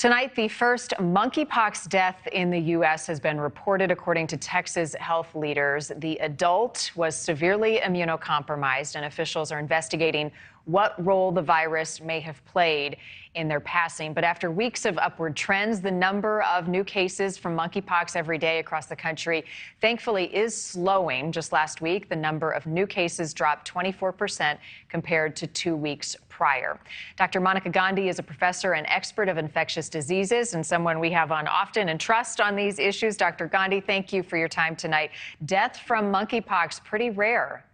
Tonight, the first monkeypox death in the U.S. has been reported, according to Texas health leaders. The adult was severely immunocompromised, and officials are investigating what role the virus may have played in their passing. But after weeks of upward trends, the number of new cases from monkeypox every day across the country, thankfully, is slowing. Just last week, the number of new cases dropped 24% compared to 2 weeks prior. Dr. Monica Gandhi is a professor and expert of infectious diseases and someone we have on often and trust on these issues. Dr. Gandhi, thank you for your time tonight. Death from monkeypox, pretty rare.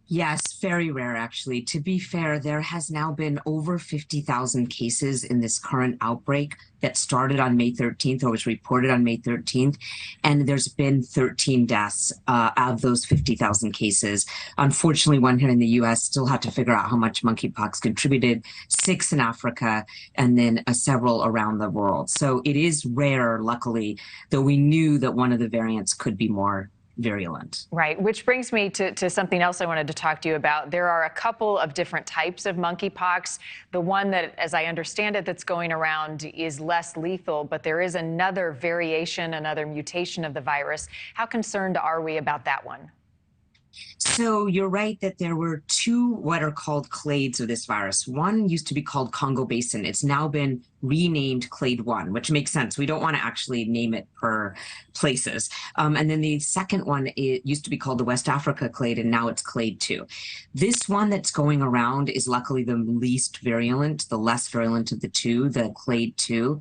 Yes, very rare, actually. To be fair, there has now been over 50,000 cases in this current outbreak that started on May 13th or was reported on May 13th. And there's been 13 deaths out of those 50,000 cases. Unfortunately, one here in the U.S. still had to figure out how much monkeypox contributed, 6 in Africa, and then several around the world. So it is rare, luckily, though we knew that one of the variants could be more virulent. Right, which brings me to something else I wanted to talk to you about. There are a couple of different types of monkeypox. The one that, as I understand it, that's going around is less lethal, but there is another variation, another mutation of the virus. How concerned are we about that one? So you're right that there were 2 what are called clades of this virus. One used to be called Congo Basin. It's now been renamed Clade 1, which makes sense. We don't want to actually name it per places. And then the second one, it used to be called the West Africa clade, and now it's Clade 2. This one that's going around is luckily the least virulent, the less virulent of the 2, the Clade 2.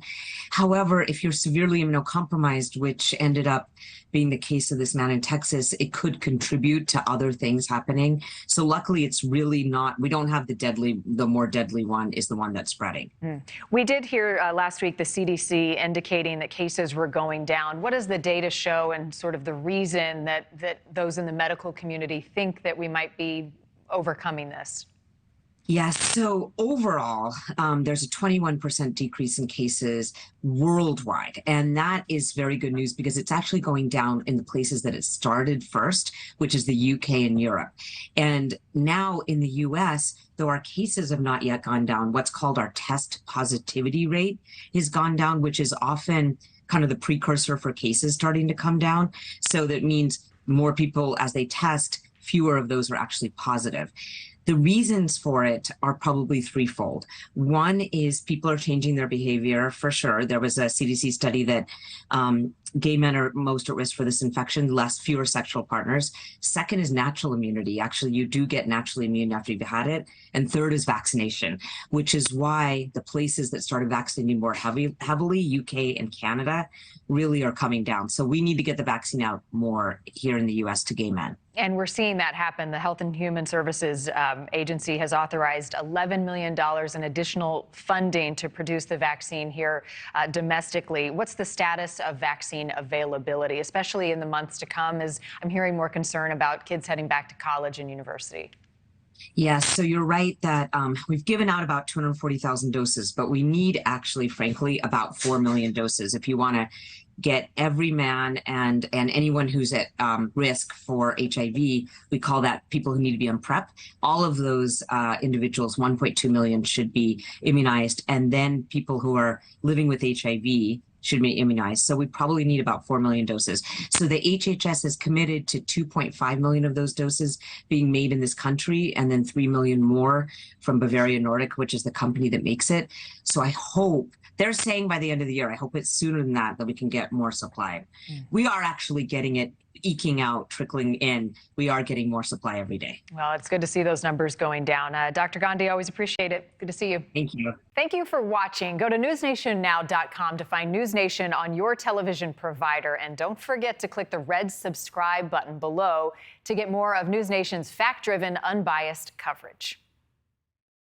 However, if you're severely immunocompromised, which ended up being the case of this man in Texas, it could contribute to other things happening. So luckily, it's really not, we don't have the more deadly one is the one that's spreading. We did hear last week the CDC indicating that cases were going down. What does the data show and sort of the reason that those in the medical community think that we might be overcoming this? Yes. So overall, there's a 21% decrease in cases worldwide. And that is very good news because it's actually going down in the places that it started first, which is the UK and Europe. And now in the US, though our cases have not yet gone down, what's called our test positivity rate has gone down, which is often kind of the precursor for cases starting to come down. So that means more people, as they test, fewer of those are actually positive. The reasons for it are probably threefold. One is people are changing their behavior, for sure. There was a CDC study that gay men are most at risk for this infection, fewer sexual partners. Second is natural immunity. Actually, you do get naturally immune after you've had it. And third is vaccination, which is why the places that started vaccinating more heavily, UK and Canada, really are coming down. So we need to get the vaccine out more here in the US to gay men. And we're seeing that happen. The Health and Human Services Agency has authorized $11 million in additional funding to produce the vaccine here domestically. What's the status of vaccine availability, especially in the months to come, as I'm hearing more concern about kids heading back to college and university? Yes, so you're right that we've given out about 240,000 doses, but we need actually, frankly, about 4 million doses if you want to get every man and anyone who's at risk for HIV. We call that people who need to be on PrEP. All of those individuals, 1.2 million, should be immunized. And then people who are living with HIV should be immunized. So we probably need about 4 million doses. So the HHS is committed to 2.5 million of those doses being made in this country, and then 3 million more from Bavarian Nordic, which is the company that makes it. So I hope, they're saying by the end of the year, I hope it's sooner than that we can get more supply. We are actually getting it eking out, trickling in. We are getting more supply every day. Well, it's good to see those numbers going down. Dr. Gandhi, always appreciate it. Good to see you. Thank you. Thank you for watching. Go to newsnationnow.com to find News Nation on your television provider. And don't forget to click the red subscribe button below to get more of News Nation's fact-driven, unbiased coverage.